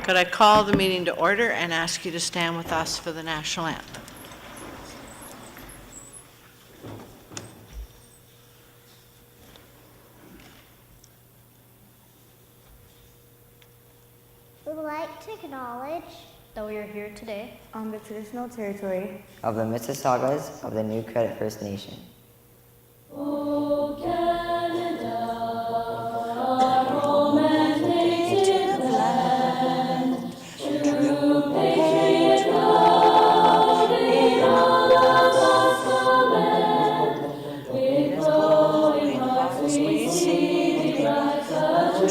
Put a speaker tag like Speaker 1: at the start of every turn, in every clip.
Speaker 1: Could I call the meeting to order and ask you to stand with us for the national anthem?
Speaker 2: We would like to acknowledge
Speaker 3: that we are here today
Speaker 4: on the traditional territory
Speaker 5: of the Mississaugas of the New Credit First Nation.
Speaker 6: O Canada, our home and native land, true patriot love in all of us command. With glowing hearts we see thee rise, a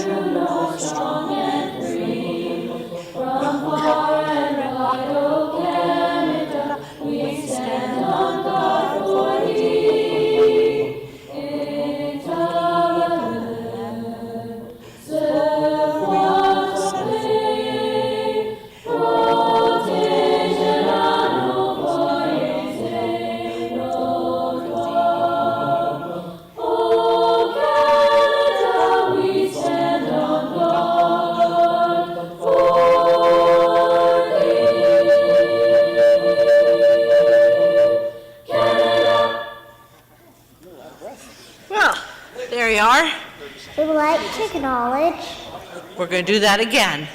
Speaker 6: true north, strong and free. From far and wide, O Canada, we stand on guard for thee.
Speaker 1: There you are.
Speaker 2: We would like to acknowledge.
Speaker 1: We're going to do that again.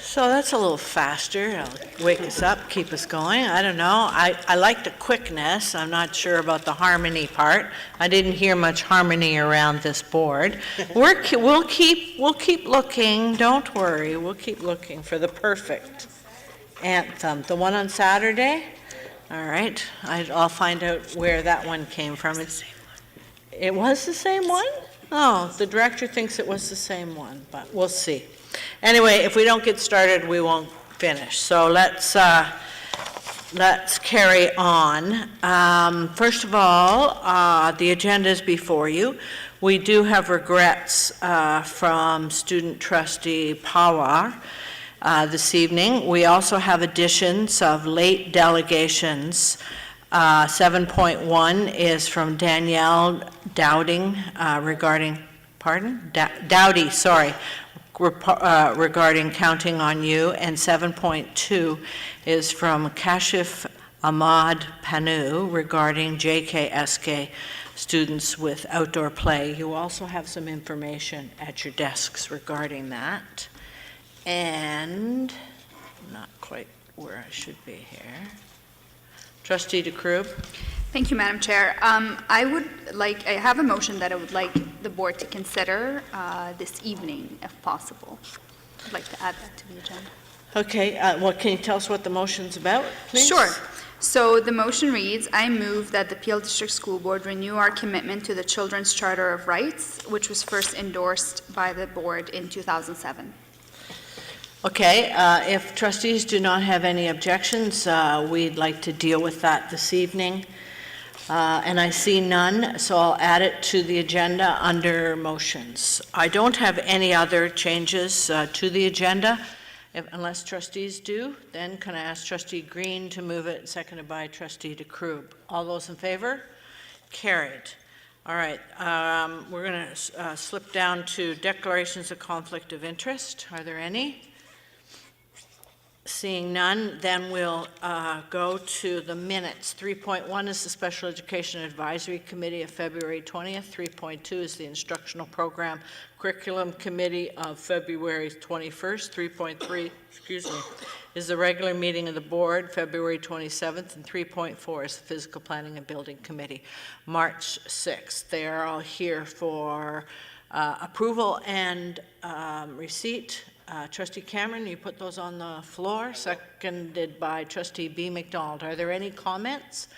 Speaker 1: So that's a little faster. It'll wake us up, keep us going. I don't know. I like the quickness. I'm not sure about the harmony part. I didn't hear much harmony around this board. We'll keep looking. Don't worry. We'll keep looking for the perfect anthem. The one on Saturday? All right. I'll find out where that one came from. It was the same one? Oh, the director thinks it was the same one, but we'll see. Anyway, if we don't get started, we won't finish. So let's carry on. First of all, the agenda is before you. We do have regrets from student trustee Pawar this evening. We also have additions of late delegations. 7.1 is from Danielle Dowding regarding Counting on You, and 7.2 is from Kashif Ahmad Panu regarding JKSK students with outdoor play. You also have some information at your desks regarding that. And not quite where I should be here. Trustee DeCrube.
Speaker 7: Thank you, Madam Chair. I have a motion that I would like the board to consider this evening, if possible. I'd like to add that to the agenda.
Speaker 1: Okay, can you tell us what the motion's about, please?
Speaker 7: Sure. So the motion reads, I move that the Peel District School Board renew our commitment to the Children's Charter of Rights, which was first endorsed by the board in 2007.
Speaker 1: Okay, if trustees do not have any objections, we'd like to deal with that this evening. And I see none, so I'll add it to the agenda under motions. I don't have any other changes to the agenda. Unless trustees do, then can I ask Trustee Green to move it, seconded by Trustee DeCrube. All those in favor? Carried. All right, we're going to slip down to declarations of conflict of interest. Are there any? Seeing none, then we'll go to the minutes. 3.1 is the Special Education Advisory Committee of February 20th. 3.2 is the Instructional Program Curriculum Committee of February 21st. 3.3, is the regular meeting of the board, February 27th. And 3.4 is the Physical Planning and Building Committee, March 6th. They are all here for approval and receipt. Trustee Cameron, you put those on the floor, seconded by Trustee B. McDonald. Are there any comments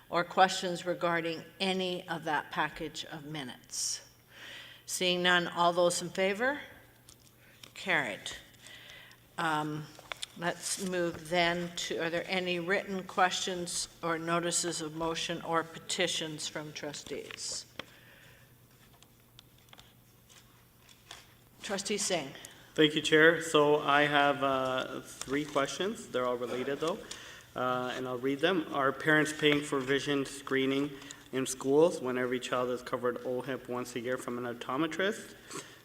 Speaker 1: or questions regarding any of that package of minutes? Seeing none, all those in favor? Carried. Let's move then to, are there any written questions or notices of motion or petitions from trustees? Trustee Singh.
Speaker 8: Thank you, Chair. So I have 3 questions. They're all related, though, and I'll read them. Are parents paying for vision screening in schools when every child is covered OHIP once a year from an optometrist?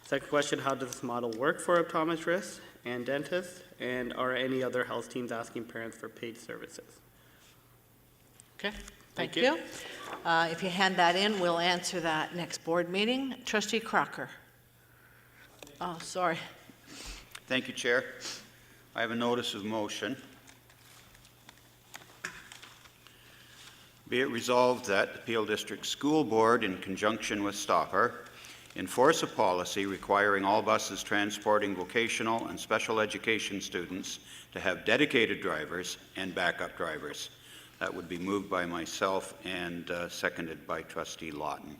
Speaker 8: Second question, how does this model work for optometrists and dentists? And are any other health teams asking parents for paid services?
Speaker 1: Okay, thank
Speaker 8: Thank you.
Speaker 1: you. If you hand that in, we'll answer that next board meeting. Trustee Crocker. Oh, sorry.
Speaker 9: Thank you, Chair. I have a notice of motion. Be it resolved that the Peel District School Board, in conjunction with Stopper, enforce a policy requiring all buses transporting vocational and special education students to have dedicated drivers and backup drivers. That would be moved by myself and seconded by Trustee Lawton.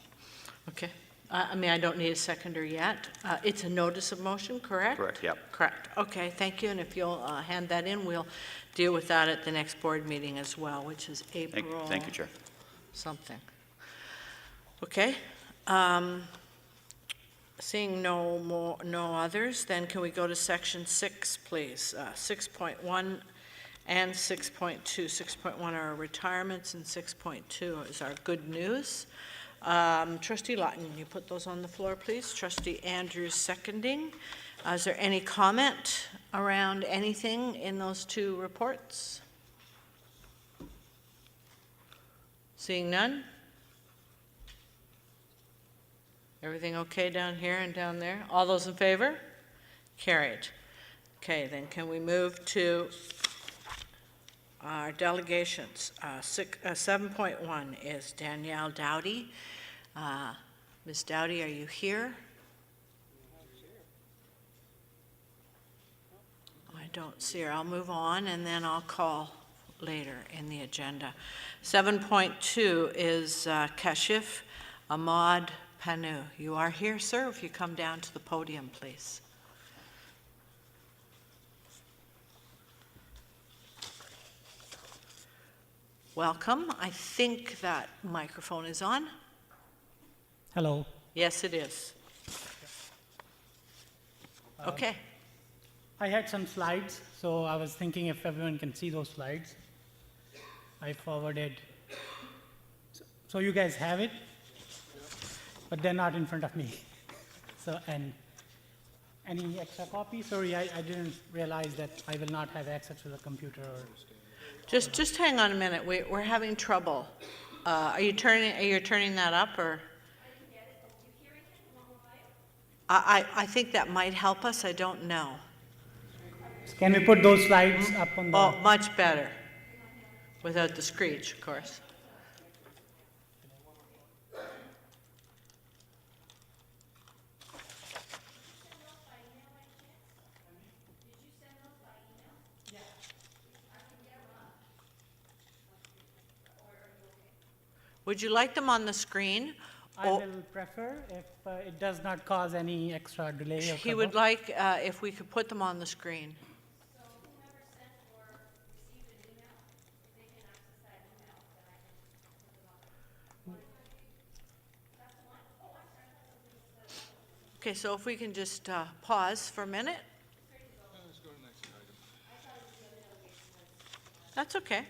Speaker 1: Okay. I mean, I don't need a seconder yet. It's a notice of motion, correct?
Speaker 9: Correct, yep.
Speaker 1: Correct. Okay, thank you. And if you'll hand that in, we'll deal with that at the next board meeting as well, which is April.
Speaker 9: Thank you, Chair.
Speaker 1: Something. Okay. Seeing no others, then can we go to section 6, please? 6.1 and 6.2. 6.1 are our retirements, and 6.2 is our good news. Trustee Lawton, can you put those on the floor, please? Trustee Andrews seconding. Is there any comment around anything in those two reports? Seeing none? Everything okay down here and down there? All those in favor? Carried. Okay, then can we move to our delegations? 7.1 is Danielle Dowdy. Ms. Dowdy, are you here? I don't see her. I'll move on, and then I'll call later in the agenda. 7.2 is Kashif Ahmad Panu. You are here, sir. If you come down to the podium, please. Welcome. I think that microphone is on.
Speaker 10: Hello.
Speaker 1: Yes, it is. Okay.
Speaker 10: I had some slides, so I was thinking if everyone can see those slides. I forwarded. So you guys have it, but they're not in front of me. So, and any extra copies? Sorry, I didn't realize that I will not have access to the computer or.
Speaker 1: Just hang on a minute. We're having trouble. Are you turning that up, or? I think that might help us. I don't know.
Speaker 10: Can we put those slides up on the?
Speaker 1: Oh, much better. Without the screech, of course. Would you like them on the screen?
Speaker 10: I will prefer if it does not cause any extra delay or
Speaker 1: He would like if we could put them on the screen. Okay, so if we can just pause for a minute. That's okay.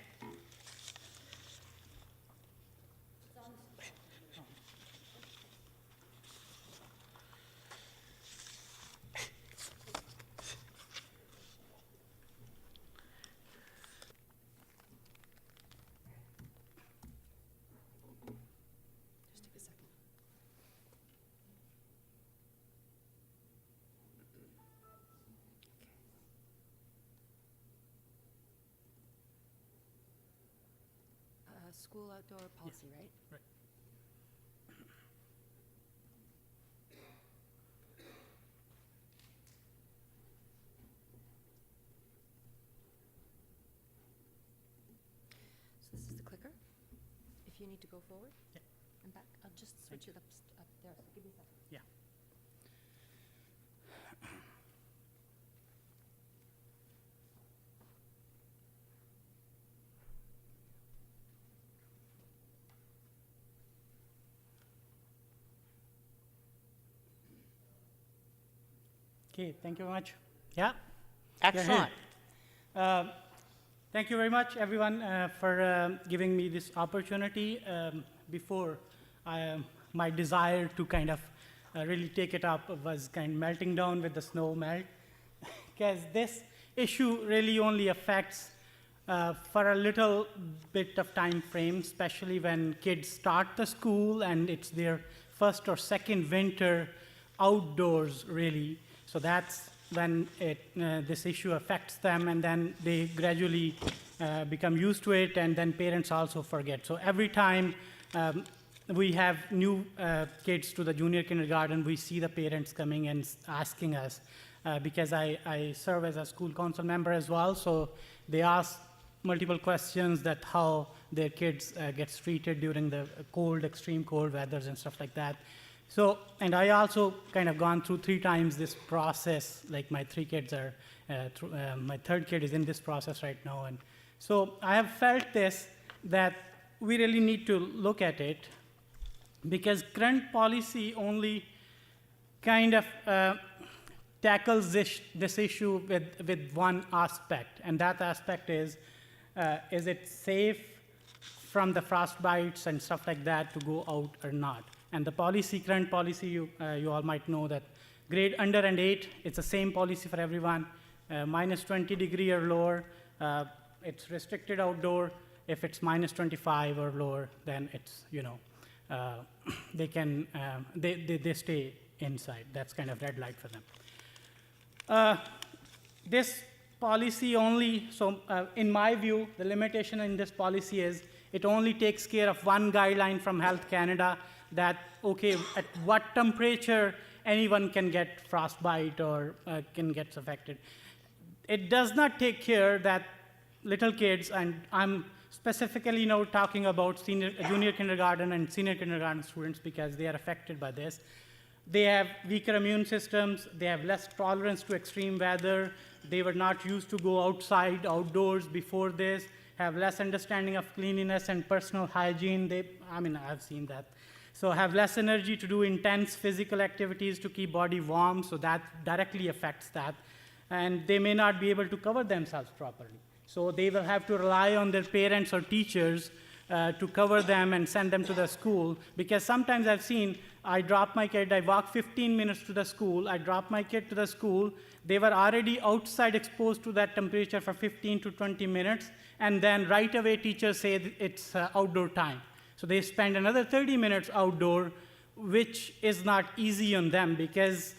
Speaker 11: School outdoor policy, right?
Speaker 10: Right.
Speaker 11: So this is the clicker. If you need to go forward and back, I'll just switch it up there. Give me a second.
Speaker 10: Yeah. Okay, thank you very much. Yeah?
Speaker 1: Excellent.
Speaker 10: Thank you very much, everyone, for giving me this opportunity. Before, my desire to kind of really take it up was kind of melting down with the snow melt, because this issue really only affects for a little bit of time frame, especially when kids start the school and it's their first or second winter outdoors, really. So that's when this issue affects them, and then they gradually become used to it, and then parents also forget. So every time we have new kids to the junior kindergarten, we see the parents coming and asking us, because I serve as a school council member as well, so they ask multiple questions that how their kids gets treated during the cold, extreme cold weathers and stuff like that. So, and I also kind of gone through 3 times this process, like my 3 kids are, my 3rd kid is in this process right now. And so I have felt this, that we really need to look at it, because current policy only kind of tackles this issue with one aspect, and that aspect is it safe from the frost bites and stuff like that to go out or not? And the policy, current policy, you all might know that grade under and 8, it's the same policy for everyone. Minus 20 degree or lower, it's restricted outdoor. If it's minus 25 or lower, then it's, they can, they stay inside. That's kind of red light for them. This policy only, so in my view, the limitation in this policy is it only takes care of one guideline from Health Canada, that, okay, at what temperature anyone can get frostbite or can get affected. It does not take care that little kids, and I'm specifically now talking about junior kindergarten and senior kindergarten students because they are affected by this. They have weaker immune systems, they have less tolerance to extreme weather, they were not used to go outside, outdoors before this, have less understanding of cleanliness and personal hygiene. I've seen that. So have less energy to do intense physical activities to keep body warm, so that directly affects that. And they may not be able to cover themselves properly. So they will have to rely on their parents or teachers to cover them and send them to the school, because sometimes I've seen, I drop my kid, I walk 15 minutes to the school, I drop my kid to the school, they were already outside exposed to that temperature for 15 to 20 minutes, and then right away teachers say it's outdoor time. So they spend another 30 minutes outdoor, which is not easy on them, because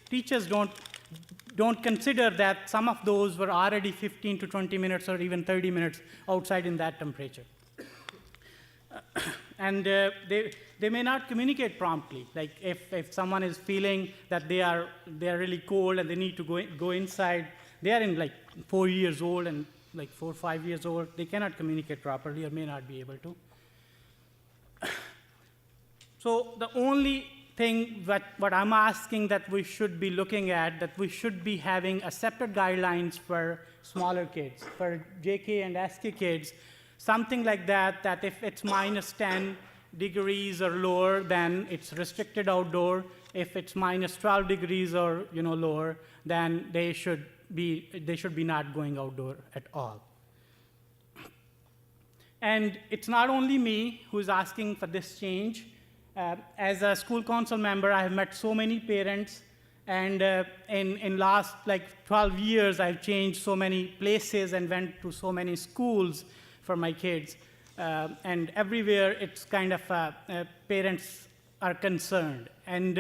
Speaker 10: teachers don't consider that some of those were already 15 to 20 minutes or even 30 minutes outside in that temperature. And they may not communicate promptly. Like if someone is feeling that they are really cold and they need to go inside, they are in like 4 years old and like 4 or 5 years old, they cannot communicate properly or may not be able to. So the only thing what I'm asking that we should be looking at, that we should be having a separate guidelines for smaller kids, for JK and SK kids, something like that, that if it's minus 10 degrees or lower, then it's restricted outdoor. If it's minus 12 degrees or lower, then they should be not going outdoor at all. And it's not only me who's asking for this change. As a school council member, I have met so many parents, and in last 12 years, I've changed so many places and went to so many schools for my kids. And everywhere, it's kind of parents are concerned. And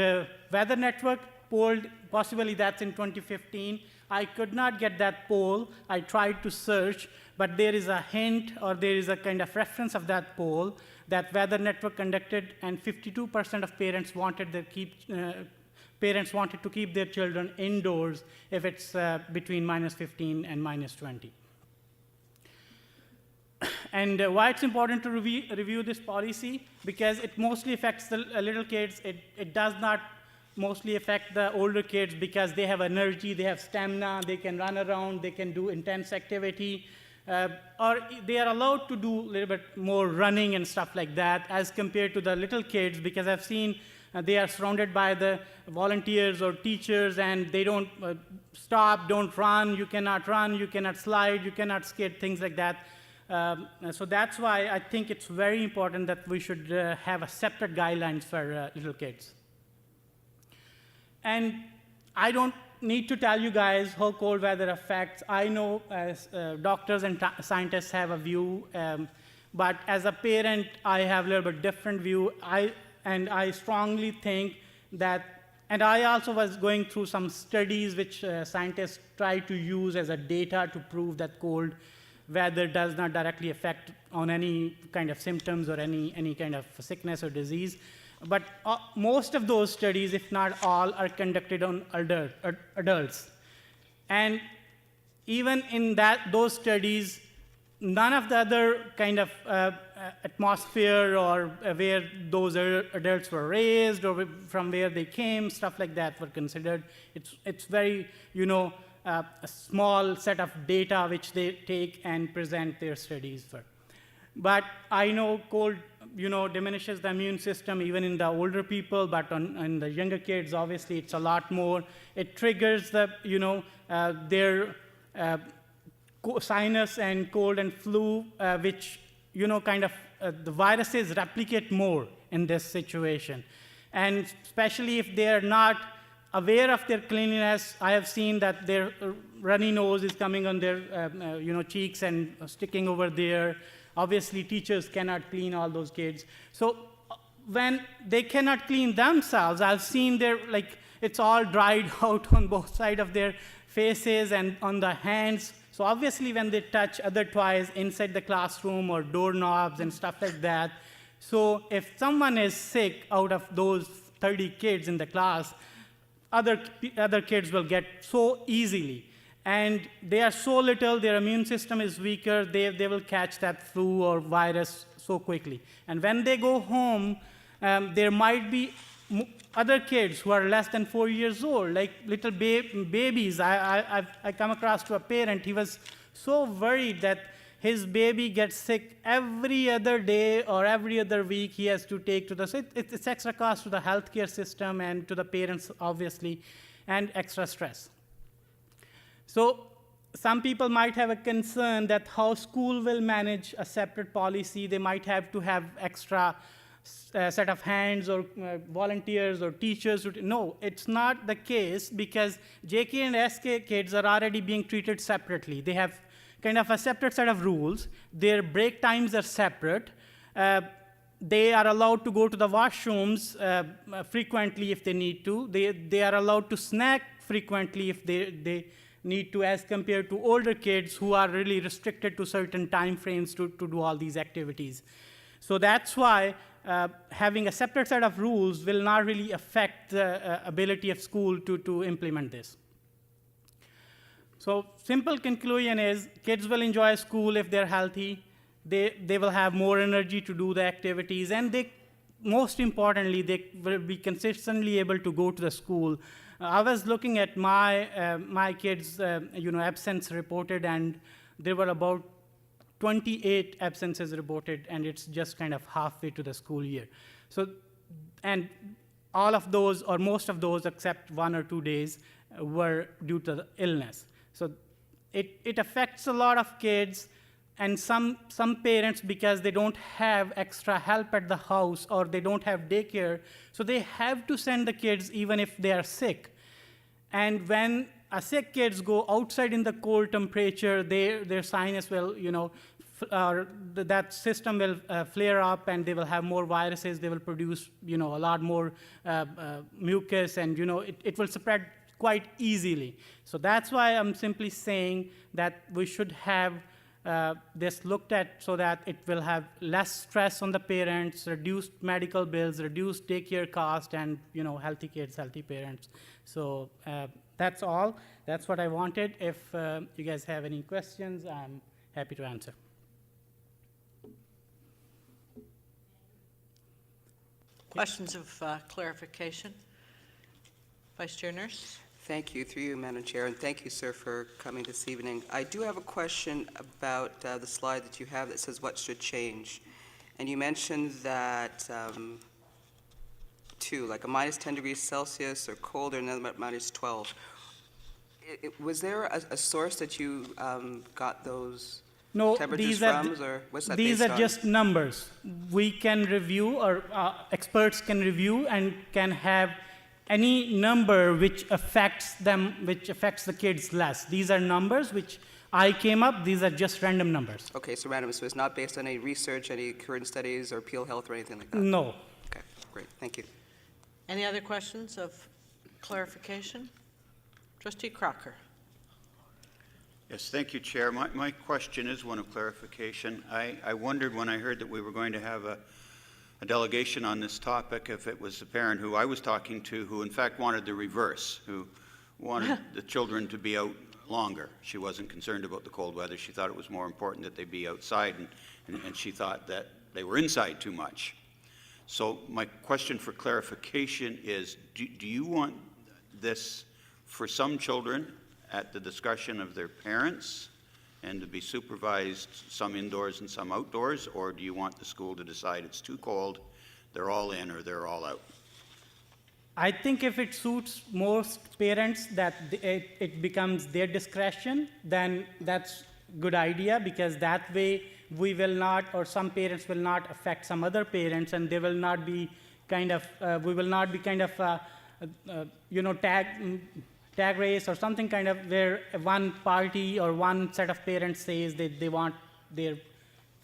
Speaker 10: Weather Network polled, possibly that's in 2015. I could not get that poll. I tried to search, but there is a hint or there is a kind of reference of that poll that Weather Network conducted, and 52% of parents wanted to keep their children indoors if it's between minus 15 and minus 20. And why it's important to review this policy, because it mostly affects the little kids. It does not mostly affect the older kids because they have energy, they have stamina, they can run around, they can do intense activity. Or they are allowed to do a little bit more running and stuff like that as compared to the little kids, because I've seen they are surrounded by the volunteers or teachers, and they don't stop, don't run, you cannot slide, you cannot skate, things like that. So that's why I think it's very important that we should have a separate guidelines for little kids. And I don't need to tell you guys how cold weather affects. I know as doctors and scientists have a view, but as a parent, I have a little bit different view. I strongly think that, and I also was going through some studies which scientists try to use as a data to prove that cold weather does not directly affect on any kind of symptoms or any kind of sickness or disease. But most of those studies, if not all, are conducted on adults. And even in those studies, none of the other kind of atmosphere or where those adults were raised or from where they came, stuff like that were considered. It's very, a small set of data which they take and present their studies for. But I know cold, diminishes the immune system even in the older people, but on the younger kids, obviously, it's a lot more. It triggers the, their sinus and cold and flu, which, the viruses replicate more in this situation. And especially if they're not aware of their cleanliness, I have seen that their runny nose is coming on their, cheeks and sticking over there. Obviously, teachers cannot clean all those kids. So when they cannot clean themselves, I've seen it's all dried out on both sides of their faces and on the hands. So obviously, when they touch other toys inside the classroom or doorknobs and stuff like that, so if someone is sick out of those 30 kids in the class, other kids will get so easily. And they are so little, their immune system is weaker, they will catch that flu or virus so quickly. And when they go home, there might be other kids who are less than 4 years old, like little babies. I come across to a parent, he was so worried that his baby gets sick every other day or every other week he has to take to the, so it's extra cost to the healthcare system and to the parents, obviously, and extra stress. So some people might have a concern that how school will manage a separate policy. They might have to have extra set of hands or volunteers or teachers. No, it's not the case because JK and SK kids are already being treated separately. They have kind of a separate set of rules. Their break times are separate. They are allowed to go to the washrooms frequently if they need to. They are allowed to snack frequently if they need to, as compared to older kids who are really restricted to certain time frames to do all these activities. So that's why having a separate set of rules will not really affect the ability of school to implement this. So simple conclusion is kids will enjoy school if they're healthy. They will have more energy to do the activities, and most importantly, they will be consistently able to go to the school. I was looking at my kids' absence reported, and there were about 28 absences reported, and it's just kind of halfway to the school year. So, and all of those, or most of those, except 1 or 2 days, were due to the illness. So it affects a lot of kids, and some parents, because they don't have extra help at the house or they don't have daycare, so they have to send the kids even if they are sick. And when sick kids go outside in the cold temperature, their sinus will, that system will flare up, and they will have more viruses. They will produce, a lot more mucus, and it will spread quite easily. So that's why I'm simply saying that we should have this looked at so that it will have less stress on the parents, reduced medical bills, reduced daycare cost, and healthy kids, healthy parents. So that's all. That's what I wanted. If you guys have any questions, I'm happy to answer.
Speaker 1: Questions of clarification? Vice Chair Nurse?
Speaker 12: Thank you, through you, Madam Chair, and thank you, sir, for coming this evening. I do have a question about the slide that you have that says what should change. And you mentioned that like a minus 10 degrees Celsius or colder, and then minus 12. Was there a source that you got those temperatures from, or what's that
Speaker 10: these
Speaker 12: based
Speaker 10: are
Speaker 12: on?
Speaker 10: just numbers. We can review, or experts can review and can have any number which affects them, which affects the kids less. These are numbers which I came up, these are just random numbers.
Speaker 12: Okay, so random, so it's not based on any research, any current studies, or Peel Health, or anything like that?
Speaker 10: No.
Speaker 12: Okay, great, thank you.
Speaker 1: Any other questions of clarification? Trustee Crocker.
Speaker 9: Yes, thank you, Chair. My question is one of clarification. I wondered when I heard that we were going to have a delegation on this topic if it was a parent who I was talking to who in fact wanted the reverse, who wanted the children to be out longer. She wasn't concerned about the cold weather. She thought it was more important that they be outside, and she thought that they were inside too much. So my question for clarification is, do you want this for some children at the discretion of their parents and to be supervised some indoors and some outdoors, or do you want the school to decide it's too cold, they're all in or they're all out?
Speaker 10: I think if it suits most parents that it becomes their discretion, then that's good idea, because that way we will not, or some parents will not affect some other parents, and they will not be kind of, we will not be kind of, tag race or something kind of where one party or one set of parents says that they want their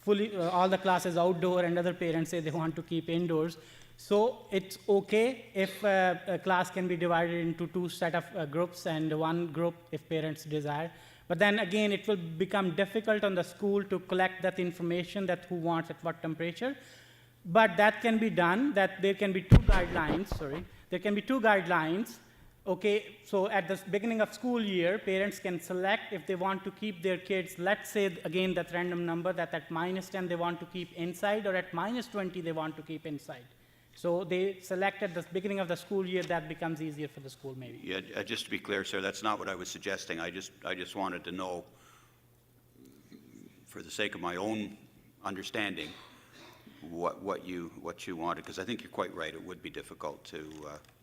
Speaker 10: fully, all the classes outdoor, and other parents say they want to keep indoors. So it's okay if a class can be divided into two set of groups, and one group if parents desire. But then again, it will become difficult on the school to collect that information, that who wants at what temperature. But that can be done, that there can be two guidelines, there can be two guidelines. Okay, so at the beginning of school year, parents can select if they want to keep their kids, let's say again that random number, that at -10 they want to keep inside, or at -20 they want to keep inside. So they select at the beginning of the school year, that becomes easier for the school maybe.
Speaker 9: Yeah, just to be clear, sir, that's not what I was suggesting. I just wanted to know, for the sake of my own understanding, what you wanted, because I think you're quite right. It would be difficult to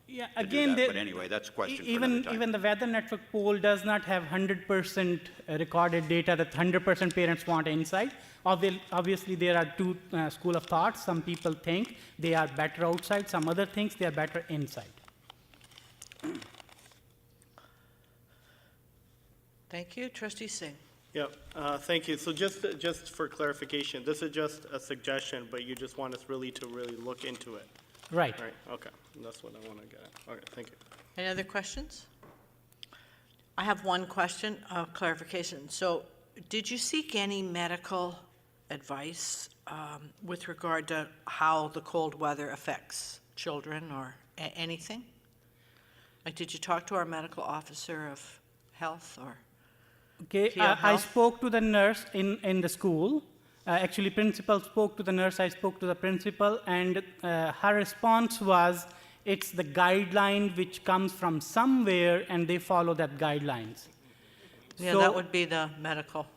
Speaker 10: yeah,
Speaker 9: to
Speaker 10: again,
Speaker 9: do that. But anyway, that's a question for another time.
Speaker 10: Even the Weather Network poll does not have 100% recorded data that 100% parents want inside. Obviously, there are two school of thoughts. Some people think they are better outside. Some other thinks they are better inside.
Speaker 1: Thank you. Trustee Singh.
Speaker 8: Yeah, thank you. So just for clarification, this is just a suggestion, but you just want us really to look into it.
Speaker 10: Right.
Speaker 8: Right, okay. That's what I want to get at. Okay, thank you.
Speaker 1: Any other questions? I have one question of clarification. So did you seek any medical advice with regard to how the cold weather affects children or anything? Like, did you talk to our medical officer of health or?
Speaker 10: Okay, I spoke to the nurse in the school. Actually, principal spoke to the nurse, I spoke to the principal, and her response was, it's the guideline which comes from somewhere, and they follow that guidelines.
Speaker 1: Yeah,
Speaker 10: so
Speaker 1: that would be the medical,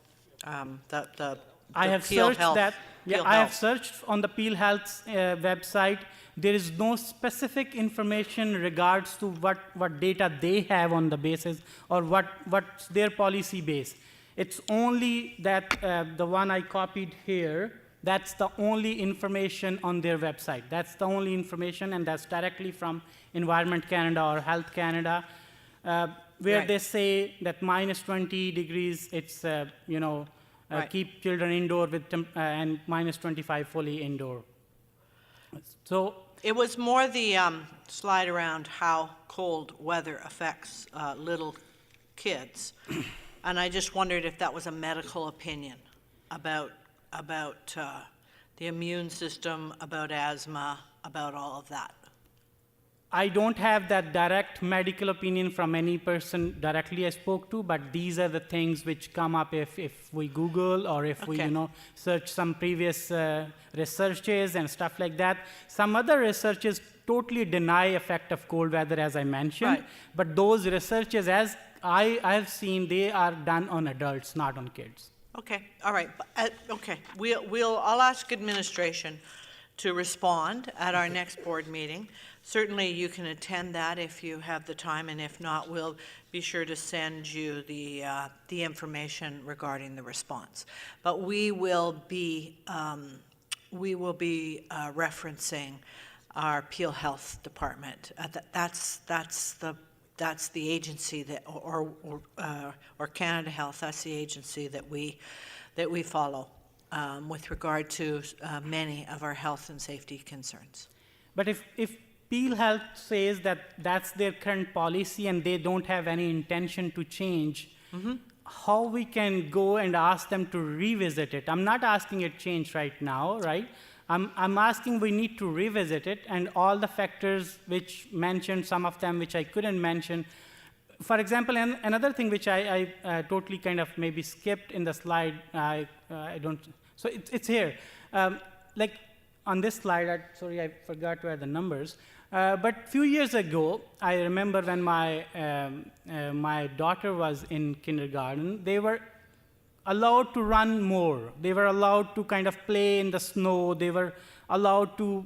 Speaker 10: I have
Speaker 1: Peel
Speaker 10: searched
Speaker 1: Health.
Speaker 10: that. Yeah,
Speaker 1: Peel
Speaker 10: I have
Speaker 1: Health.
Speaker 10: searched on the Peel Health's website. There is no specific information regards to what data they have on the basis, or what's their policy base. It's only that the one I copied here, that's the only information on their website. That's the only information, and that's directly from Environment Canada or Health Canada, where
Speaker 1: Right.
Speaker 10: they say that -20 degrees, it's,
Speaker 1: Right.
Speaker 10: keep children indoor with and -25 fully indoor. So
Speaker 1: It was more the slide around how cold weather affects little kids. And I just wondered if that was a medical opinion about the immune system, about asthma, about all of that.
Speaker 10: I don't have that direct medical opinion from any person directly I spoke to, but these are the things which come up if we Google, or if we,
Speaker 1: Okay.
Speaker 10: search some previous researches and stuff like that. Some other researches totally deny effect of cold weather, as I mentioned.
Speaker 1: Right.
Speaker 10: But those researches, as I have seen, they are done on adults, not on kids.
Speaker 1: Okay, all right, okay. I'll ask administration to respond at our next board meeting. Certainly, you can attend that if you have the time, and if not, we'll be sure to send you the information regarding the response. But we will be referencing our Peel Health Department. That's the agency that, or Canada Health, that's the agency that we follow with regard to many of our health and safety concerns.
Speaker 10: But if Peel Health says that that's their current policy and they don't have any intention to change, how we can go and ask them to revisit it? I'm not asking it change right now, right? I'm asking we need to revisit it, and all the factors which mentioned, some of them which I couldn't mention. For example, another thing which I totally kind of maybe skipped in the slide, I don't, so it's here. Like on this slide, sorry, I forgot to add the numbers. But a few years ago, I remember when my daughter was in kindergarten, they were allowed to run more. They were allowed to kind of play in the snow. They were allowed to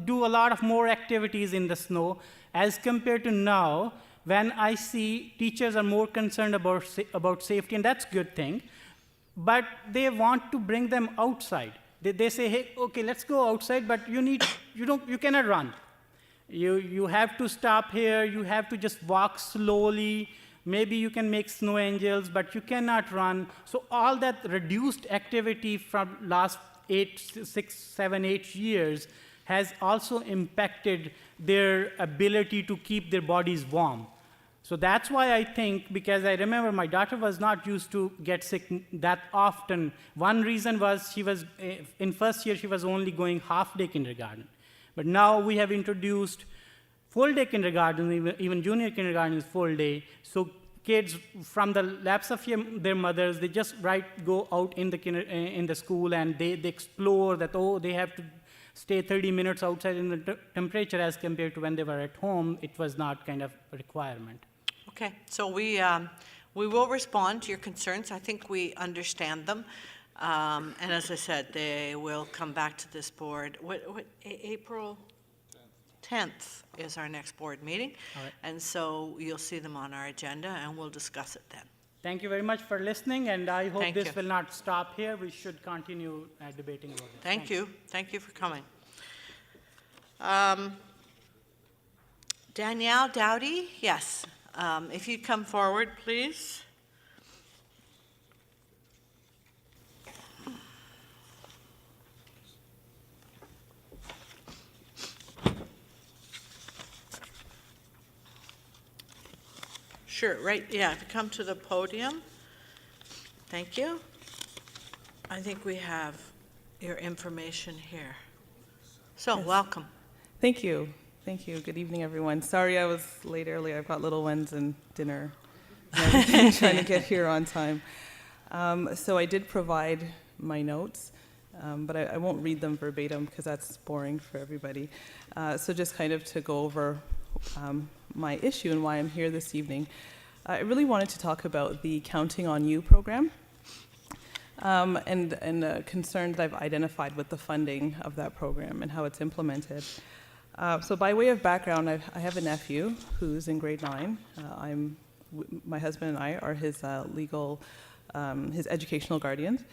Speaker 10: do a lot of more activities in the snow, as compared to now, when I see teachers are more concerned about safety, and that's a good thing, but they want to bring them outside. They say, hey, okay, let's go outside, but you cannot run. You have to stop here. You have to just walk slowly. Maybe you can make snow angels, but you cannot run. So all that reduced activity from last 6, 7, 8 years has also impacted their ability to keep their bodies warm. So that's why I think, because I remember my daughter was not used to get sick that often. One reason was she was, in first year, she was only going half-day kindergarten. But now we have introduced full-day kindergarten, even junior kindergarten is full-day. So kids, from the laps of their mothers, they just go out in the school, and they explore that, oh, they have to stay 30 minutes outside in the temperature, as compared to when they were at home. It was not kind of a requirement.
Speaker 1: Okay, so we will respond to your concerns. I think we understand them. And as I said, they will come back to this board. April 10th is our next board meeting.
Speaker 10: All right.
Speaker 1: And so you'll see them on our agenda, and we'll discuss it then.
Speaker 10: Thank you very much for listening, and I hope
Speaker 1: Thank
Speaker 10: this
Speaker 1: you.
Speaker 10: will not stop here. We should continue debating about it.
Speaker 1: Thank you. Thank you for coming. Danielle Dowdy, yes. If you'd come forward, please. Sure, right, yeah, if you come to the podium. Thank you. I think we have your information here. So,
Speaker 13: Yes.
Speaker 1: welcome.
Speaker 13: Thank you. Thank you. Good evening, everyone. Sorry I was late earlier. I've got little ones and dinner and everything, trying to get here on time. So I did provide my notes, but I won't read them verbatim because that's boring for everybody. So just kind of to go over my issue and why I'm here this evening. I really wanted to talk about the Counting on You program and a concern that I've identified with the funding of that program and how it's implemented. So by way of background, I have a nephew who's in grade 9. My husband and I are his his educational guardians.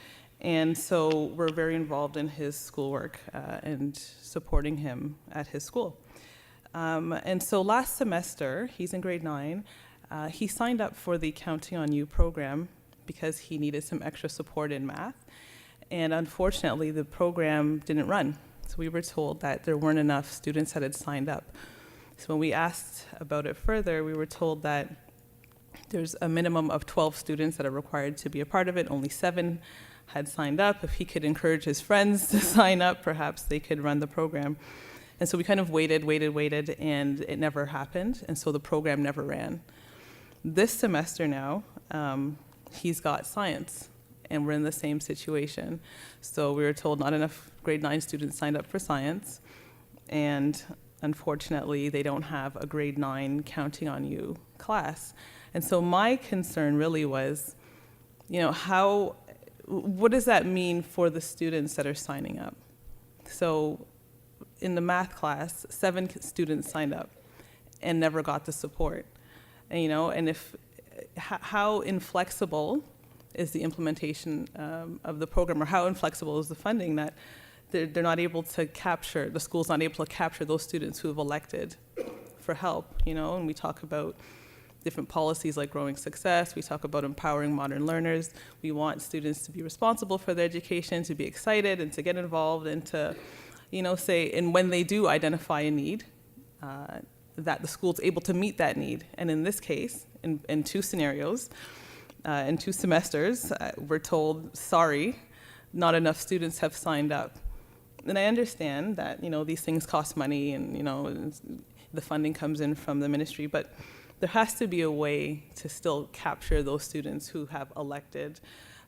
Speaker 13: And so we're very involved in his schoolwork and supporting him at his school. And so last semester, he's in grade 9, he signed up for the Counting on You program because he needed some extra support in math. And unfortunately, the program didn't run. So we were told that there weren't enough students that had signed up. So when we asked about it further, we were told that there's a minimum of 12 students that are required to be a part of it. Only 7 had signed up. If he could encourage his friends to sign up, perhaps they could run the program. And so we kind of waited, and it never happened. And so the program never ran. This semester now, he's got science, and we're in the same situation. So we were told not enough grade 9 students signed up for science, and unfortunately, they don't have a grade 9 Counting on You class. And so my concern really was, what does that mean for the students that are signing up? So in the math class, 7 students signed up and never got the support. And how inflexible is the implementation of the program, or how inflexible is the funding that they're not able to capture, the school's not able to capture those students who have elected for help, you know, and we talk about different policies like growing success, we talk about empowering modern learners, we want students to be responsible for their education, to be excited and to get involved and to, you know, say, and when they do identify a need, that the school's able to meet that need. And in this case, in two scenarios, in 2 semesters, we're told, sorry, not enough students have signed up. And I understand that, you know, these things cost money and, you know, the funding comes in from the ministry, but there has to be a way to still capture those students who have elected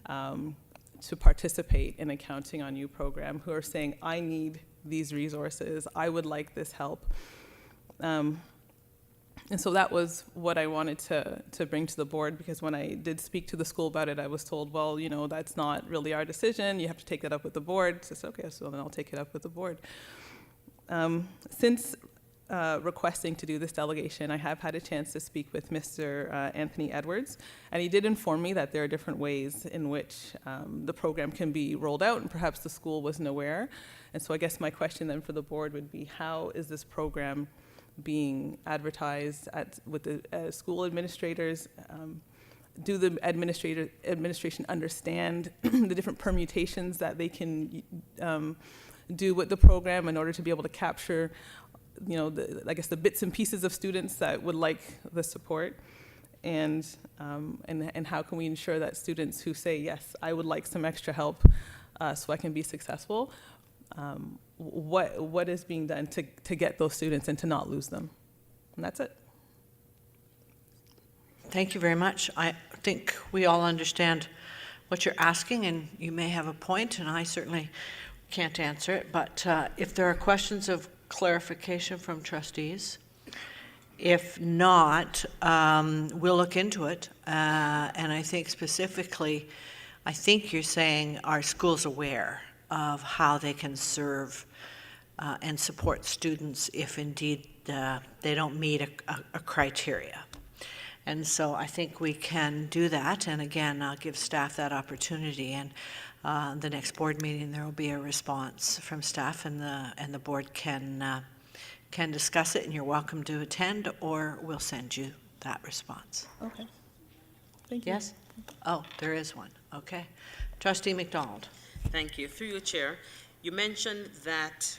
Speaker 13: to participate in a Counting on You program, who are saying, I need these resources, I would like this help. And so that was what I wanted to bring to the board, because when I did speak to the school about it, I was told, well, you know, that's not really our decision, you have to take that up with the board. So I said, okay, so then I'll take it up with the board. Since requesting to do this delegation, I have had a chance to speak with Mr. Anthony Edwards, and he did inform me that there are different ways in which the program can be rolled out, and perhaps the school wasn't aware. And so I guess my question then for the board would be, how is this program being advertised with the school administrators? Do the administration understand the different permutations that they can do with the program in order to be able to capture, you know, I guess the bits and pieces of students that would like the support? And how can we ensure that students who say, yes, I would like some extra help so I can be successful, what is being done to get those students and to not lose them? And that's it.
Speaker 1: Thank you very much. I think we all understand what you're asking, and you may have a point, and I certainly can't answer it. But if there are questions of clarification from trustees, if not, we'll look into it. And I think specifically, I think you're saying, are schools aware of how they can serve and support students if indeed they don't meet a criteria? And so I think we can do that, and again, I'll give staff that opportunity, and the next board meeting there will be a response from staff, and the board can discuss it, and you're welcome to attend, or we'll send you that response.
Speaker 13: Okay. Thank you.
Speaker 1: Yes? Oh, there is one. Okay. Trustee McDonald.
Speaker 14: Thank you. Through your chair, you mentioned that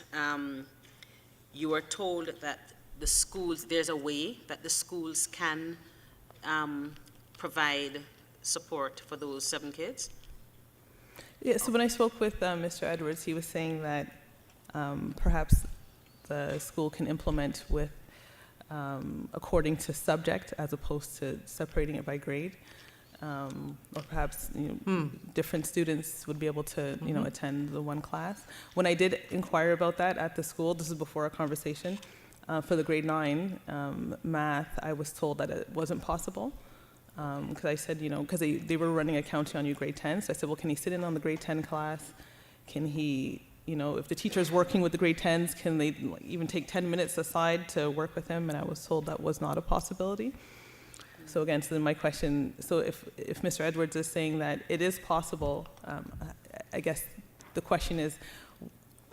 Speaker 14: you were told that the schools, there's a way that the schools can provide support for those 7 kids?
Speaker 13: Yeah, so when I spoke with Mr. Edwards, he was saying that perhaps the school can implement with according to subject as opposed to separating it by grade. Or perhaps different students would be able to attend the one class. When I did inquire about that at the school, this is before our conversation, for the grade 9 math, I was told that it wasn't possible. Because I said, because they were running a Counting on You grade 10, so I said, well, can he sit in on the grade 10 class? Can he, if the teacher's working with the grade 10s, can they even take 10 minutes aside to work with him? And I was told that was not a possibility. So again, so then my question, so if Mr. Edwards is saying that it is possible, I guess the question is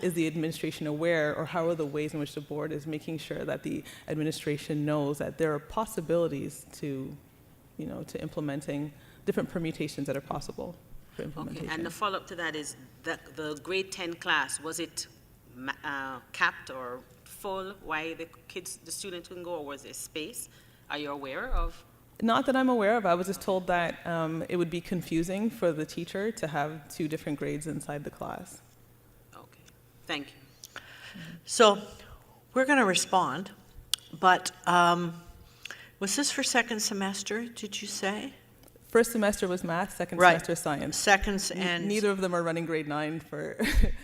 Speaker 13: the administration aware, or how are the ways in which the board is making sure that the administration knows that there are possibilities to implementing different permutations that are possible for implementation?
Speaker 14: Okay, and the follow-up to that is that the grade 10 class, was it capped or full? Why the students couldn't go, or was there space? Are you aware of?
Speaker 13: Not that I'm aware of. I was just told that it would be confusing for the teacher to have 2 different grades inside the class.
Speaker 14: Okay, thank you.
Speaker 1: So we're going to respond, but was this for second semester, did you say?
Speaker 13: First semester was math, second semester science.
Speaker 1: Seconds, and
Speaker 13: neither of them are running grade 9 for.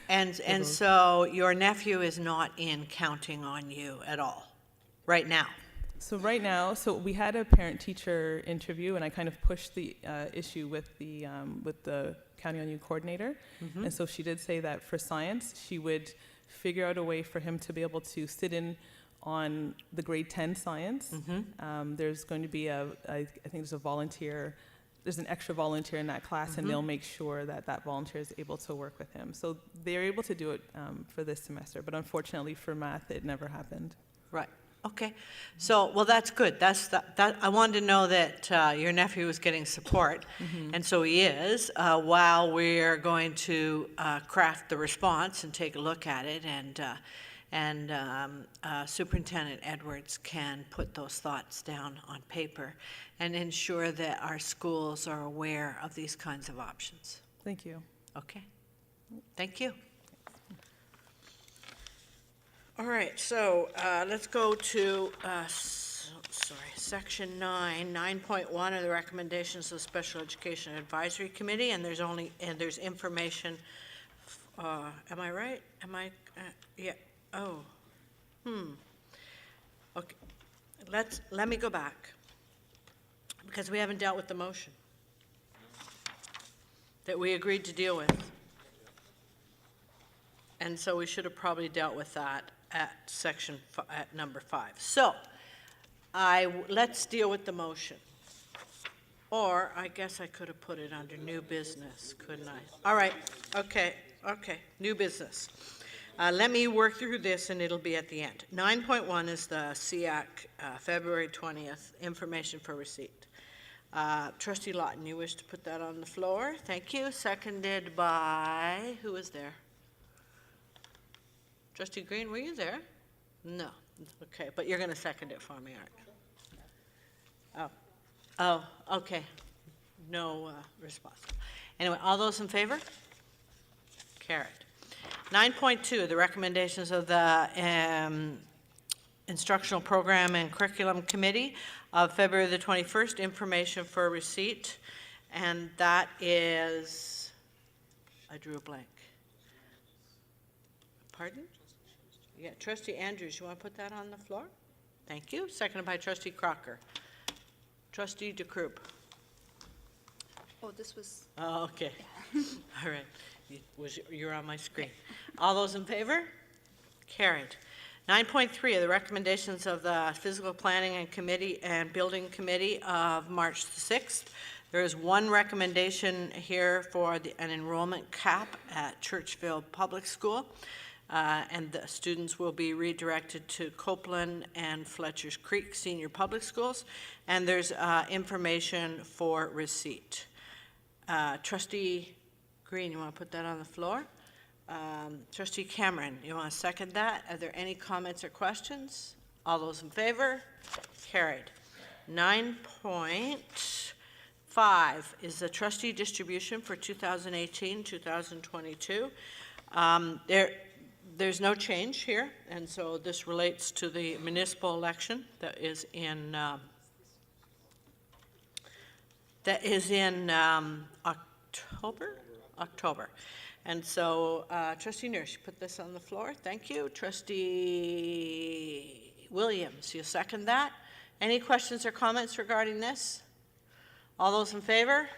Speaker 1: and so your nephew is not in Counting on You at all, right now.
Speaker 13: So right now, we had a parent-teacher interview, and I kind of pushed the issue with the Counting on You coordinator.
Speaker 1: Mm-hmm.
Speaker 13: And so she did say that for science, she would figure out a way for him to be able to sit in on the grade 10 science.
Speaker 1: Mm-hmm.
Speaker 13: There's going to be I think there's a volunteer there's an extra volunteer in that class, and they'll make sure that that volunteer is able to work with him. So they're able to do it for this semester, but unfortunately for math, it never happened.
Speaker 1: Right. Okay. So, well, that's good. That I wanted to know that your nephew was getting support, and so he is. While we're going to craft the response and take a look at it, and Superintendent Edwards can put those thoughts down on paper and ensure that our schools are aware of these kinds of options.
Speaker 13: Thank you.
Speaker 1: Okay. Thank you. All right, so let's go to, Section 9.1 of the recommendations of the Special Education Advisory Committee, and there's information, am I right? Yeah, okay, let me go back, because we haven't dealt with the motion that we agreed to deal with. And so we should have probably dealt with that at at number 5. So let's deal with the motion. Or I guess I could have put it under new business, couldn't I? All right, okay, new business. Let me work through this and it'll be at the end. 9.1 is the SEAC, February 20th, information for receipt. Trustee Lawton, you wish to put that on the floor? Thank you. Seconded by, who was there? Trustee Green, were you there? No. Okay, but you're going to second it for me, aren't you? Oh, okay. No response. Anyway, all those in favor? Carried. 9.2, the recommendations of the Instructional Program and Curriculum Committee of February the 21st, information for receipt. And that is, I drew a blank. Pardon? Yeah, Trustee Andrews, you want to put that on the floor? Thank you. Seconded by Trustee Crocker. Trustee DeCroup.
Speaker 7: Oh, this was...
Speaker 1: Oh, okay. All right. You're on my screen. All those in favor? Carried. 9.3 of the recommendations of the Physical Planning and Committee and Building Committee of March the 6th. There is one recommendation here for an enrollment cap at Churchville Public School. And the students will be redirected to Copeland and Fletcher's Creek Senior Public Schools. And there's information for receipt. Trustee Green, you want to put that on the floor? Trustee Cameron, you want to second that? Are there any comments or questions? All those in favor? Carried. 9.5 is the trustee distribution for 2018-2022. There's no change here, and so this relates to the municipal election that is in October. And so, Trustee Nurse, you put this on the floor. Thank you. Trustee Williams, you second that. Any questions or comments regarding this? All those in favor?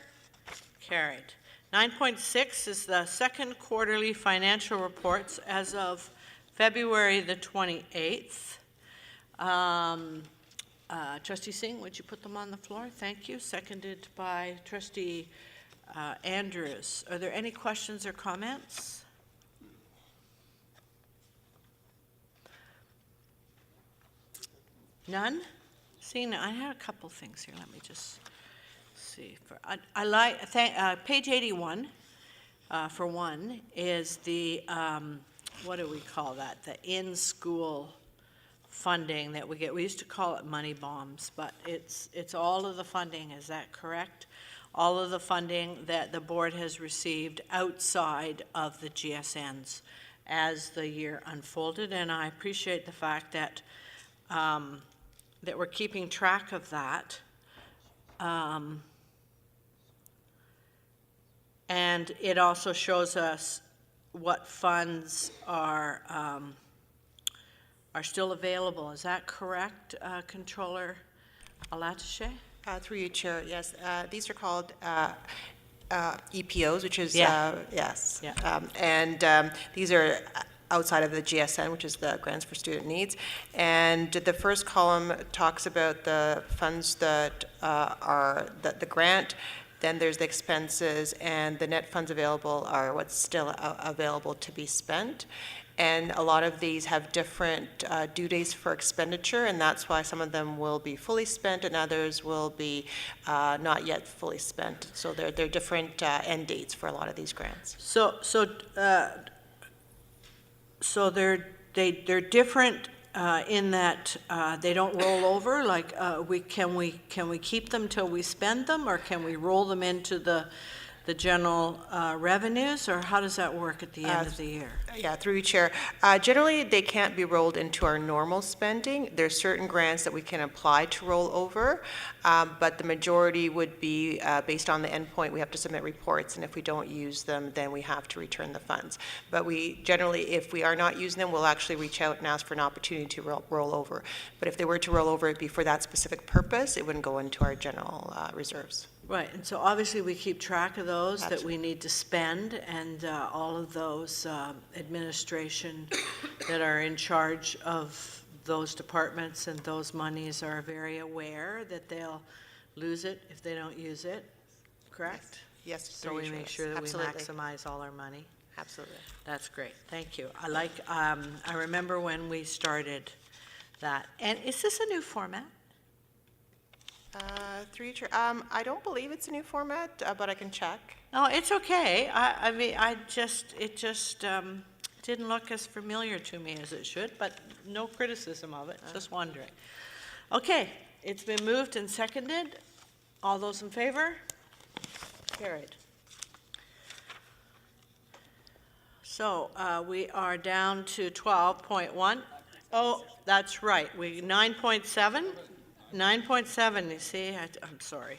Speaker 1: Carried. 9.6 is the second quarterly financial reports as of February the 28th. Trustee Singh, would you put them on the floor? Thank you. Seconded by Trustee Andrews. Are there any questions or comments? None? Seeing, I had a couple things here. Let me just see. Page 81, for one, is the, what do we call that? The in-school funding that we get. We used to call it money bombs, but it's all of the funding. Is that correct? All of the funding that the board has received outside of the GSNs as the year unfolded, and I appreciate the fact that that we're keeping track of that. And it also shows us what funds are still available. Is that correct, Controller Alatache?
Speaker 15: Through you, Chair, yes. These are called EPOs, which is,
Speaker 1: Yeah.
Speaker 15: yes.
Speaker 1: Yeah.
Speaker 15: And these are outside of the GSN, which is the Grants for Student Needs. And the first column talks about the funds that are the grant Then there's the expenses, and the net funds available are what's still available to be spent. And a lot of these have different due dates for expenditure, and that's why some of them will be fully spent and others will be not yet fully spent. So they're different end dates for a lot of these grants.
Speaker 1: So they're different in that they don't roll over. Like can we keep them till we spend them, or can we roll them into the general revenues, or how does that work at the end of the year?
Speaker 15: Yeah, through you, Chair. Generally, they can't be rolled into our normal spending. There's certain grants that we can apply to roll over, but the majority would be based on the endpoint. We have to submit reports, and if we don't use them, then we have to return the funds. But we generally, if we are not using them, we'll actually reach out and ask for an opportunity to roll over. But if they were to roll over, it'd be for that specific purpose. It wouldn't go into our general reserves.
Speaker 1: Right, and so obviously we keep track of those that we need to spend, and all of those administration that are in charge of those departments and those monies are very aware that they'll lose it if they don't use it, correct?
Speaker 15: Yes.
Speaker 1: So we make sure that we maximize all our money.
Speaker 15: Absolutely.
Speaker 1: That's great, thank you. I remember when we started that. And is this a new format?
Speaker 15: Through you, Chair. I don't believe it's a new format, but I can check.
Speaker 1: No, it's okay. I mean, it just didn't look as familiar to me as it should, but no criticism of it, just wondering. Okay, it's been moved and seconded. All those in favor? Carried. So we are down to 12.1. Oh, that's right. 9.7. 9.7, you see, I'm sorry.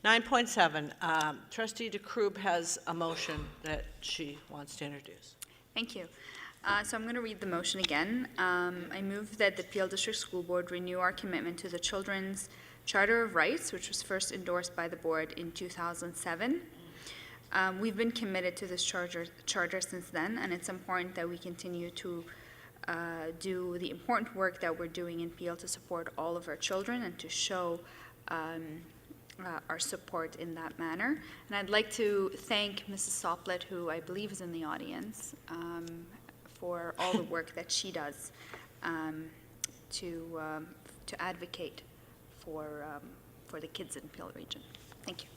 Speaker 1: 9.7, Trustee DeKroob has a motion that she wants to introduce.
Speaker 7: Thank you. So I'm going to read the motion again. I move that the Peel District School Board renew our commitment to the Children's Charter of Rights, which was first endorsed by the board in 2007. We've been committed to this charter since then, and it's important that we continue to do the important work that we're doing in Peel to support all of our children and to show our support in that manner. And I'd like to thank Mrs. Soplet, who I believe is in the audience, for all the work that she does to advocate for the kids in Peel region. Thank you.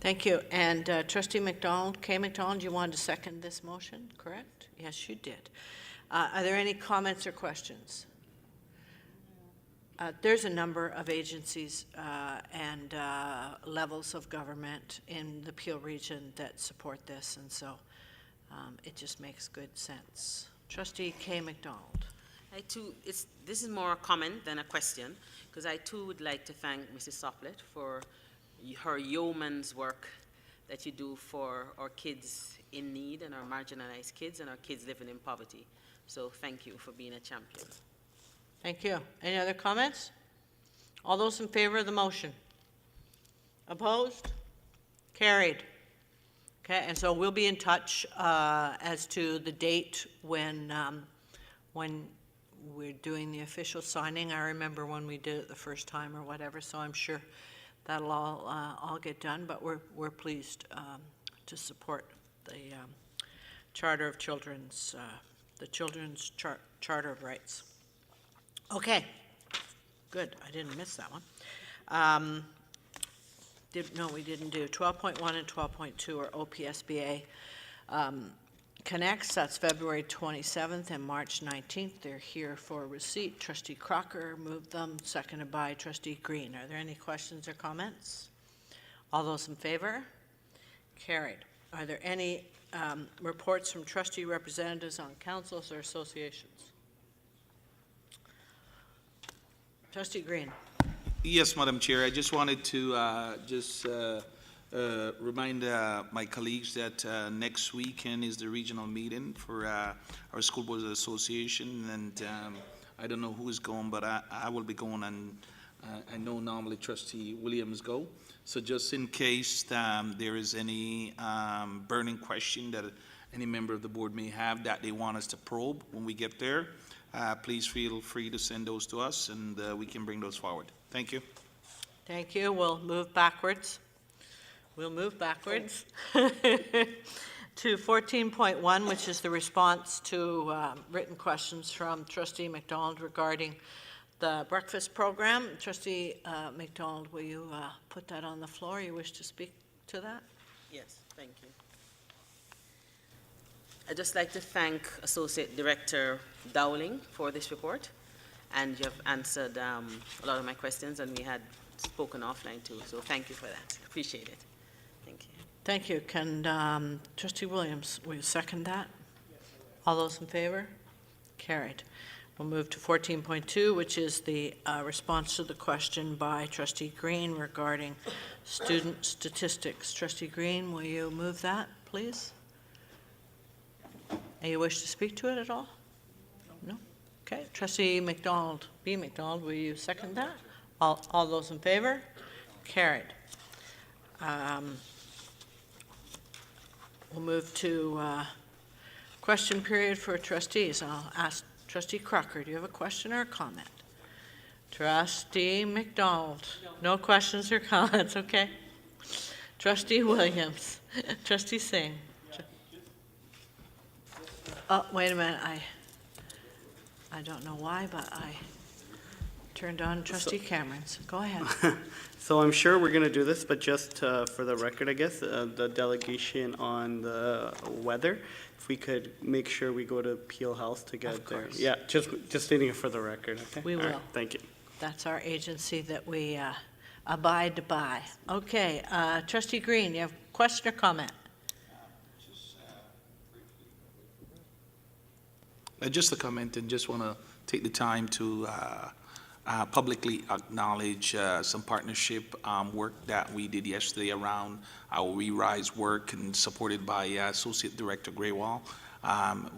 Speaker 1: Thank you. And Trustee McDonald, Kay McDonald, you wanted to second this motion, correct? Yes, you did. Are there any comments or questions? There's a number of agencies and levels of government in the Peel region that support this, and so it just makes good sense. Trustee Kay McDonald.
Speaker 14: I too, this is more a comment than a question, because I too would like to thank Mrs. Soplet for her yeoman's work that you do for our kids in need and our marginalized kids and our kids living in poverty. So thank you for being a champion.
Speaker 1: Thank you. Any other comments? All those in favor of the motion? Opposed? Carried. Okay, and so we'll be in touch as to the date when we're doing the official signing. I remember when we did it the first time or whatever, so I'm sure that'll all get done, but we're pleased to support the Charter of Children's the Children's Charter of Rights. Okay, good. I didn't miss that one. No, we didn't do 12.1 and 12.2 are OPSBA Connects. That's February 27th and March 19th. They're here for receipt. Trustee Crocker moved them, seconded by Trustee Green. Are there any questions or comments? All those in favor? Carried. Are there any reports from trustee representatives on councils or associations? Trustee Green.
Speaker 16: Yes, Madam Chair. I just wanted to remind my colleagues that next weekend is the regional meeting for our School Boards Association, and I don't know who is going, but I will be going, and I know normally Trustee Williams go. So just in case there is any burning question that any member of the board may have that they want us to probe when we get there, please feel free to send those to us, and we can bring those forward. Thank you.
Speaker 1: Thank you. We'll move backwards. We'll move backwards to 14.1, which is the response to written questions from Trustee McDonald regarding the breakfast program. Trustee McDonald, will you put that on the floor? You wish to speak to that?
Speaker 14: Yes, thank you. I'd just like to thank Associate Director Dowling for this report, and you have answered a lot of my questions, and we had spoken offline too, so thank you for that. Appreciate it. Thank you.
Speaker 1: Thank you. Can Trustee Williams, will you second that? All those in favor? Carried. We'll move to 14.2, which is the response to the question by Trustee Green regarding student statistics. Trustee Green, will you move that, please? And you wish to speak to it at all? No? Okay. Trustee McDonald, B. McDonald, will you second that? All those in favor? Carried. We'll move to question period for trustees. I'll ask Trustee Crocker, do you have a question or a comment? Trustee McDonald, no questions or comments, okay. Trustee Williams, Trustee Singh. Oh, wait a minute, I don't know why, but I turned on Trustee Cameron's. Go ahead.
Speaker 8: So I'm sure we're going to do this, but just for the record, I guess, the delegation on the weather, if we could make sure we go to Peel Health to get there. Yeah, just stating it for the record, okay?
Speaker 1: We
Speaker 8: All
Speaker 1: will.
Speaker 8: right, thank you.
Speaker 1: That's our agency that we abide by. Okay, Trustee Green, you have a question or comment?
Speaker 16: Just a comment, and just want to take the time to publicly acknowledge some partnership work that we did yesterday around our re-rise work, and supported by Associate Director Graywall.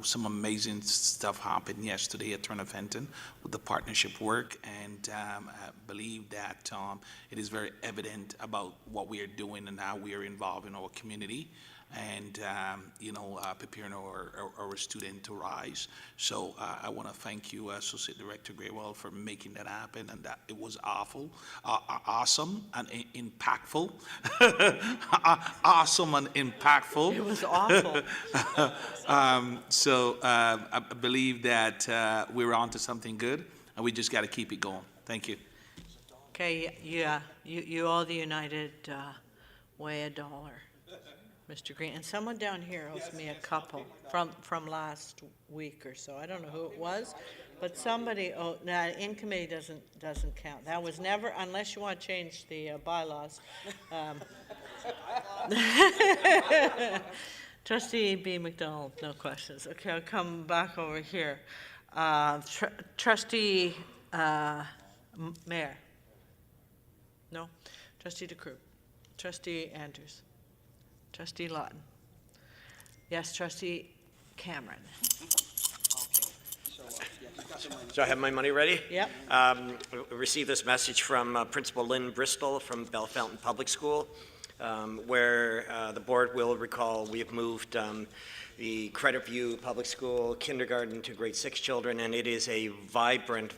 Speaker 16: Some amazing stuff happened yesterday at Turner Fenton with the partnership work, and I believe that it is very evident about what we are doing and how we are involved in our community, and preparing our student to rise. So I want to thank you, Associate Director Graywell, for making that happen, and that it was awesome and impactful. Awesome and impactful.
Speaker 1: It was awful.
Speaker 16: So I believe that we're on to something good, and we just got to keep it going. Thank you.
Speaker 1: Okay, yeah, you owe the United Way $1. Mr. Green, and someone down here owes me a couple from last week or so. I don't know who it was, but somebody owed. Now, in committee doesn't count. That was never, unless you want to change the bylaws. Trustee B. McDonald, no questions. Okay, I'll come back over here. Trustee Mayor. No. Trustee DeCruz. Trustee Andrews. Trustee Lawton. Yes, Trustee Cameron.
Speaker 17: So I have my money ready?
Speaker 1: Yep.
Speaker 17: Received this message from Principal Lynn Bristol from Bell Fountain Public School, where the board will recall we have moved the Credit View Public School kindergarten to grade 6 children, and it is a vibrant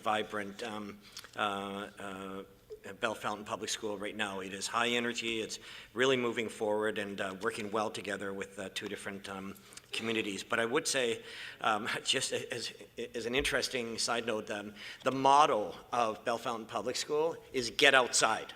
Speaker 17: Bell Fountain Public School right now. It is high energy, it's really moving forward and working well together with 2 different communities. But I would say, just as an interesting side note, the motto of Bell Fountain Public School is get outside.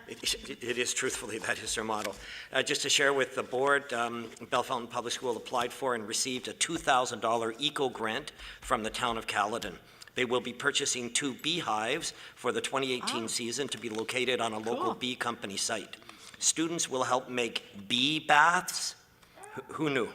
Speaker 17: It is truthfully, that is their motto. Just to share with the board, Bell Fountain Public School applied for and received a $2,000 eco grant from the town of Caledon. They will be purchasing 2 beehives for the 2018 season to be located on a local bee company site. Students will help make bee baths. Who knew?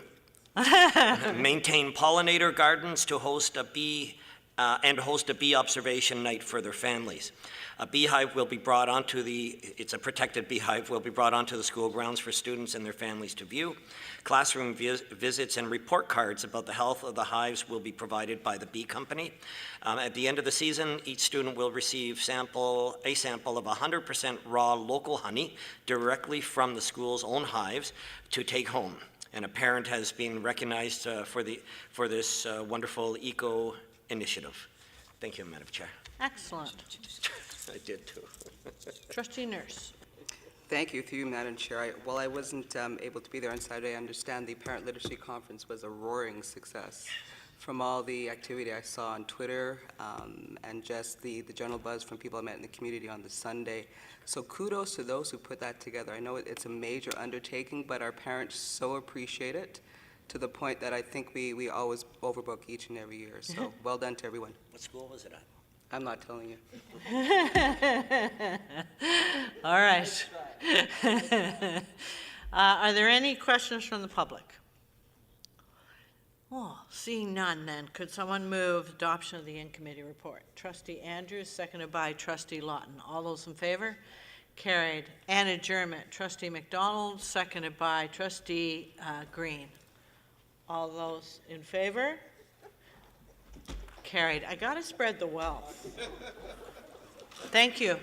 Speaker 17: Maintain pollinator gardens to host a bee and host a bee observation night for their families. A beehive will be brought onto it's a protected beehive, will be brought onto the school grounds for students and their families to view. Classroom visits and report cards about the health of the hives will be provided by the bee company. At the end of the season, each student will receive a sample of 100% raw local honey directly from the school's own hives to take home. And a parent has been recognized for this wonderful eco initiative. Thank you, Madam Chair.
Speaker 1: Excellent.
Speaker 17: I did too.
Speaker 1: Trustee Nurse.
Speaker 12: Thank you, through you, Madam Chair. While I wasn't able to be there on Saturday, I understand the Parent Literacy Conference was a roaring success. From all the activity I saw on Twitter and just the general buzz from people I met in the community on the Sunday. So kudos to those who put that together. I know it's a major undertaking, but our parents so appreciate it to the point that I think we always overbook each and every year. So well done to everyone.
Speaker 17: What school was it at?
Speaker 12: I'm not telling you.
Speaker 1: All right. Are there any questions from the public? Oh, seeing none then, could someone move adoption of the in-committee report? Trustee Andrews, seconded by Trustee Lawton. All those in favor? Carried. And adjournment. Trustee McDonald, seconded by Trustee Green. All those in favor? Carried. I got to spread the wealth. Thank you.